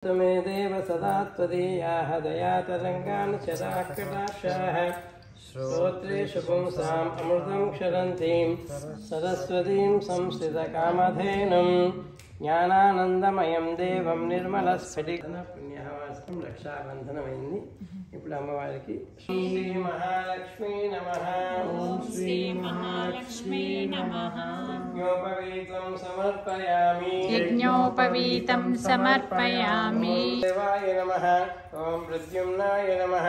मे देव सदा त्वदीयाः दयातरङ्गान् चराकटाक्षाः श्रोत्रेषु पुंसाम् अमृतं क्षरन्तीं सरस्वतीं संस्थितकामधेनुं ज्ञानानन्दमयं देवं निर्मलस्फटिकपुण्यवासं रक्षाबन्धनమైంది। ఇప్పుడు అమ్మవారికి శ్రీ మహాలక్ష్మీ నమః। ఓం శ్రీ మహాలక్ష్మీ నమః। యజ్ఞోపవీతం సమర్పయామి। యజ్ఞోపవీతం సమర్పయామి। దేవాయ నమః। ఓం ప్రద్యుమ్నాయ నమః।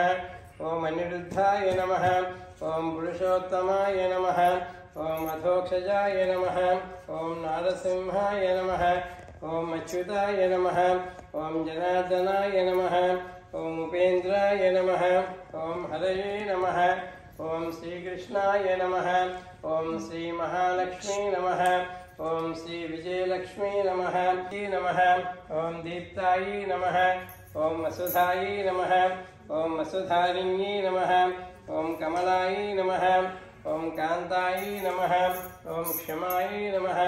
ఓం అనిరుద్ధాయ నమః। ఓం పురుషోత్తమాయ నమః। ఓం అధోక్షజాయ నమః। ఓం నారసింహాయ నమః। ఓం అచ్యుతాయ నమః। ఓం జనార్దనాయ నమః। ఓం ఉపేంద్రాయ నమః। ఓం హరయే నమః। ఓం శ్రీకృష్ణాయ నమః। ఓం శ్రీ మహాలక్ష్మీ నమః। ఓం శ్రీ విజయలక్ష్మీ నమః నమః। ఓం దీప్తాయై నమః। ఓం వసుధాయై నమః। ఓం వసుధారిణ్యై నమః। ఓం కమలాయై నమః। ఓం కాంతాయై నమః। ఓం క్షమాయై నమః।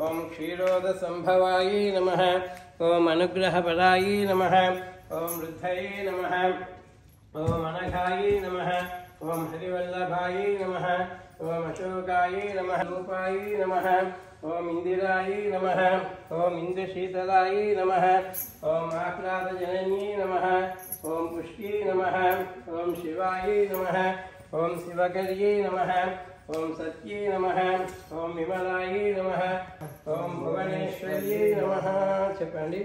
ఓం క్షీరోదసంభవాయై నమః। ఓం అనుగ్రహపరాయై నమః। ఓం వృద్ధయే నమః। ఓం అనఘాయై నమః। ఓం హరివల్లభాయై నమః। ఓం అశోకాయై నమః। రూపాయై నమః। ఓం ఇందిరాయై నమః। ఓం ఇంద్రశీతలాయై నమః। ఓం ఆహ్లాదజనన్యై నమః। ఓం పుష్ట్యై నమః। ఓం శివాయై నమః। ఓం శివకర్యై నమః। ఓం సత్యై నమః। ఓం విమలాయై నమః। ఓం భువనేశ్వర్యై నమః। చెప్పండి।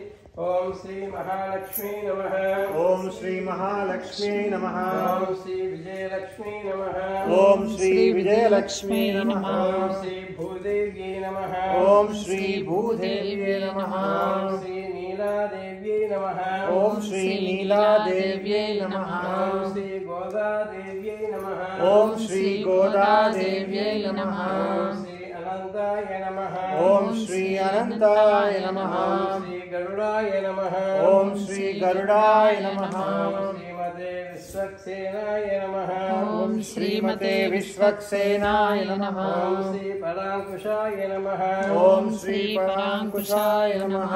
ఓం శ్రీ మహాలక్ష్మీ నమః। ఓం శ్రీ మహాలక్ష్మీ నమః। ఓం శ్రీ విజయలక్ష్మీ నమః। ఓం శ్రీ విజయలక్ష్మీ నమః। ఓం శ్రీ భూదేవ్యై నమః। ఓం శ్రీ భూదేవ్యై నమః। ఓం శ్రీ నీలాదేవ్యై నమః। ఓం శ్రీ నీలాదేవ్యై నమః। ఓం శ్రీ గోదాదేవ్యై నమః। ఓం శ్రీ గోదాదేవ్యై నమః। ఓం శ్రీ అనంతాయ నమః। ఓం శ్రీ అనంతాయ నమః। ఓం శ్రీ గరుడాయ నమః। ఓం శ్రీ గరుడాయ నమః। ఓం శ్రీమతే విశ్వక్సేనాయ నమః। ఓం శ్రీమతే విశ్వక్సేనాయ నమః। ఓం శ్రీ పరాంకుశాయ నమః। ఓం శ్రీ పరాంకుశాయ నమః।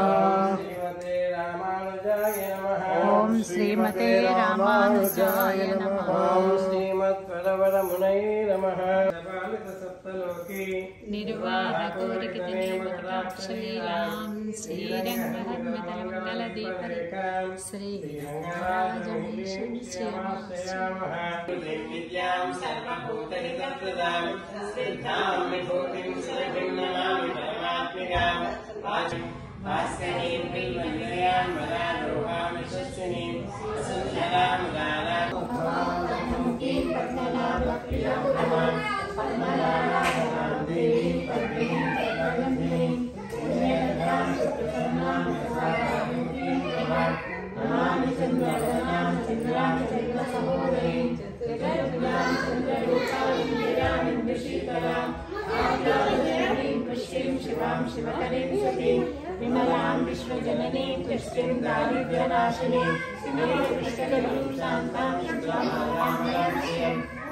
శ్రీమతే రామానుజాయ నమః। ఓం శ్రీమతే రామానుజాయ నమః। ఓం శ్రీమద్వరవరమునయే నమః। సపాలిత సప్తలోకి నిర్వాహకోరికతనేమకటాక్షలీలాం శ్రీరంగహన్మతమంగళదీపరికాం శ్రీరంగరాజమీశం శ్రీనివాస విద్యాం సర్వభూతహితప్రదాం సిద్ధాం విభూతిం సురభిం నమామి పరమాత్మికాం భాస్కరీం బిల్వనిలయాం వరారోహాం యశస్వినీం వసుంధరాం ఉదారాం విమలాం విశ్వజననీం పుష్టిం దారిద్ర్యనాశినీం నీలపుష్కరీం శాంతాం శుక్లాంబరాం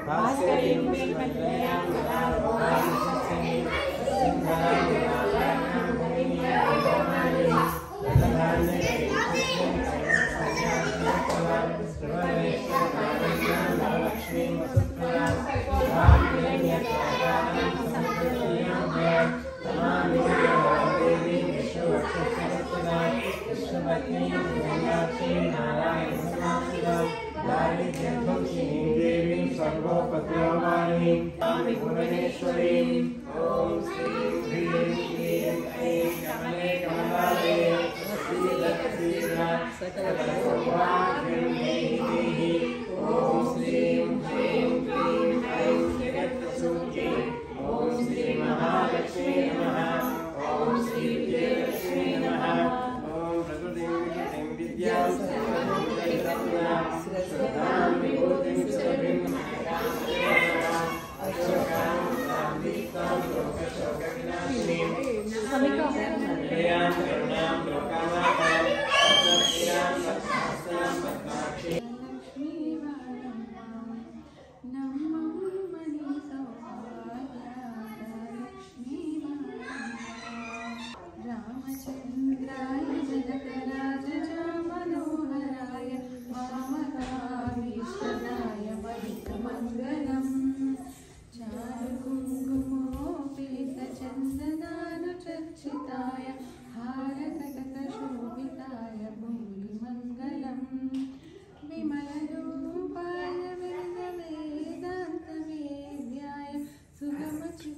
భాస్కరీం బిల్వనిలయాం వరారోహాం యశస్వినీం వసుంధరాం ఉదారాం భువనేశ్వరీం ఓం శ్రీం హ్రీం క్లీం ఐం కమలే కమలాలే సకల సౌభాగ్యం దేహి ఓం శ్రీం హ్రీం క్లీం ఐం జగత్ప్రసూత్యై ఓం శ్రీ మహాలక్ష్మీ నమః। ఓం శ్రీ విజయలక్ష్మీ నమః। ఓం ప్రకృతిం వికృతిం విద్యాం సర్వభూతహితప్రదాం శ్రద్ధాం విభూతిం సురభిం అశోకాం దీప్తాం లోకశోక వినాశినీం నిలయాం కరుణాం లోకామాతాం సత్యాం సత్యాం పద్మాక్షి రామచంద్రాయ జనకరాజ